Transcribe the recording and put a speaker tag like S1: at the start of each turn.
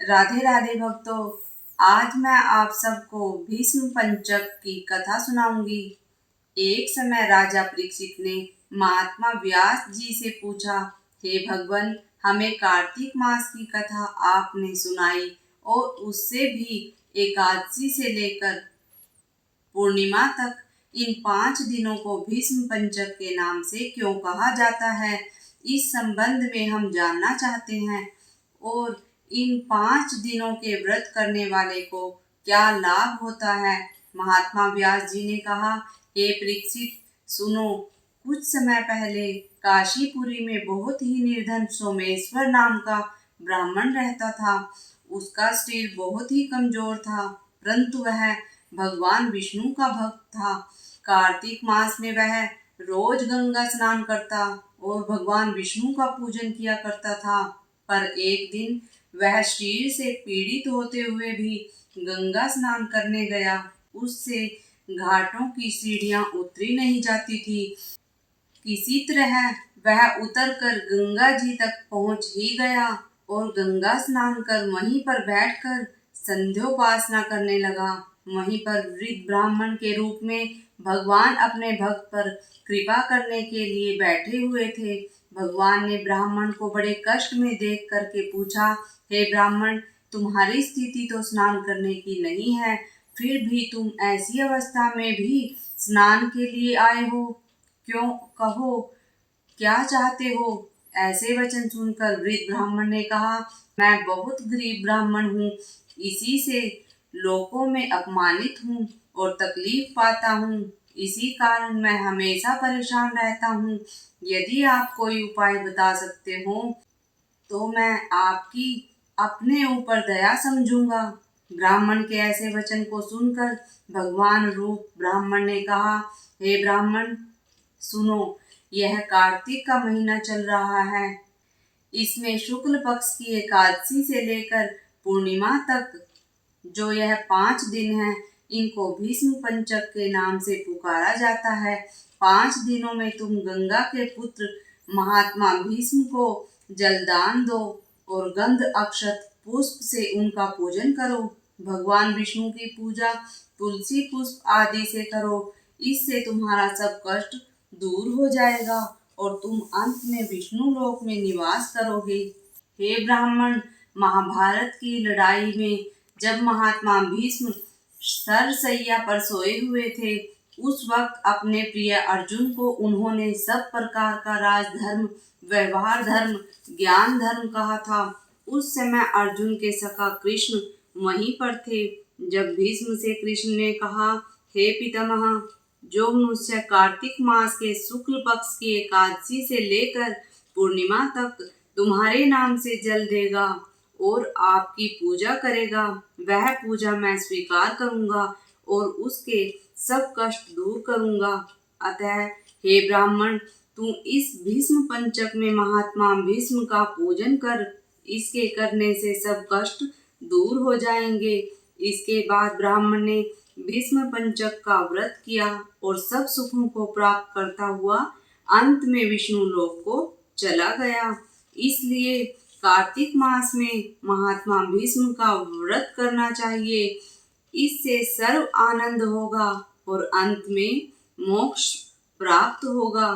S1: राधे राधे भक्तों। आज मैं आप सबको भीष्म पंचक की कथा सुनाऊंगी। एक समय राजा परीक्षित ने महात्मा व्यास जी से पूछा, हे भगवान, हमें कार्तिक मास की कथा आपने सुनाई और उससे भी एकादशी से लेकर पूर्णिमा तक इन 5 दिनों को भीष्म पंचक के नाम से क्यों कहा जाता है, इस संबंध में हम जानना चाहते हैं। और इन 5 दिनों के व्रत करने वाले को क्या लाभ होता है। महात्मा व्यास जी ने कहा, हे परीक्षित, सुनो। कुछ समय पहले काशीपुरी में बहुत ही निर्धन सोमेश्वर नाम का ब्राह्मण रहता था। उसका शरीर बहुत ही कमजोर था, परंतु वह भगवान विष्णु का भक्त था। कार्तिक मास में वह रोज गंगा स्नान करता और भगवान विष्णु का पूजन किया करता था। पर एक दिन वह शरीर से पीड़ित होते हुए भी गंगा स्नान करने गया। उससे घाटों की सीढ़ियां उतरी नहीं जाती थी। किसी तरह वह उतरकर गंगा जी तक पहुंच ही गया और गंगा स्नान कर वहीं पर बैठकर संध्योपासना करने लगा। वहीं पर वृद्ध ब्राह्मण के रूप में भगवान अपने भक्त पर कृपा करने के लिए बैठे हुए थे। भगवान ने ब्राह्मण को बड़े कष्ट में देख करके पूछा, हे ब्राह्मण, तुम्हारी स्थिति तो स्नान करने की नहीं है, फिर भी तुम ऐसी अवस्था में भी स्नान के लिए आए हो क्यों? कहो, क्या चाहते हो? ऐसे वचन सुनकर वृद्ध ब्राह्मण ने कहा, मैं बहुत गरीब ब्राह्मण हूँ, इसी से लोगों में अपमानित हूँ और तकलीफ पाता हूँ। इसी कारण मैं हमेशा परेशान रहता हूँ। यदि आप कोई उपाय बता सकते हो तो मैं आपकी अपने ऊपर दया समझूंगा। ब्राह्मण के ऐसे वचन को सुनकर भगवान रूप ब्राह्मण ने कहा, हे ब्राह्मण, सुनो। यह कार्तिक का महीना चल रहा है। इसमें शुक्ल पक्ष की एकादशी से लेकर पूर्णिमा तक जो यह 5 दिन है, इनको भीष्म पंचक के नाम से पुकारा जाता है। 5 दिनों में तुम गंगा के पुत्र महात्मा भीष्म को जलदान दो और गंध अक्षत पुष्प से उनका पूजन करो। भगवान विष्णु की पूजा तुलसी पुष्प आदि से करो। इससे तुम्हारा सब कष्ट दूर हो जाएगा और तुम अंत में विष्णु लोक में निवास करोगे। हे ब्राह्मण, महाभारत की लड़ाई में जब महात्मा भीष्म सरसैया पर सोए हुए थे, उस वक्त अपने प्रिय अर्जुन को उन्होंने सब प्रकार का राजधर्म, व्यवहार धर्म, ज्ञान धर्म कहा था। उस समय अर्जुन के सखा कृष्ण वहीं पर थे। जब भीष्म से कृष्ण ने कहा, हे पितामह, जो मनुष्य कार्तिक मास के शुक्ल पक्ष की एकादशी से लेकर पूर्णिमा तक तुम्हारे नाम से जल देगा और आपकी पूजा करेगा, वह पूजा मैं स्वीकार करूंगा और उसके सब कष्ट दूर करूंगा। अतः हे ब्राह्मण, तू इस भीष्म पंचक में महात्मा भीष्म का पूजन कर। इसके करने से सब कष्ट दूर हो जाएंगे। इसके बाद ब्राह्मण ने भीष्म पंचक का व्रत किया और सब सुखों को प्राप्त करता हुआ अंत में विष्णु लोक को चला गया। इसलिए कार्तिक मास में महात्मा भीष्म का व्रत करना चाहिए। इससे सर्व आनंद होगा और अंत में मोक्ष प्राप्त होगा।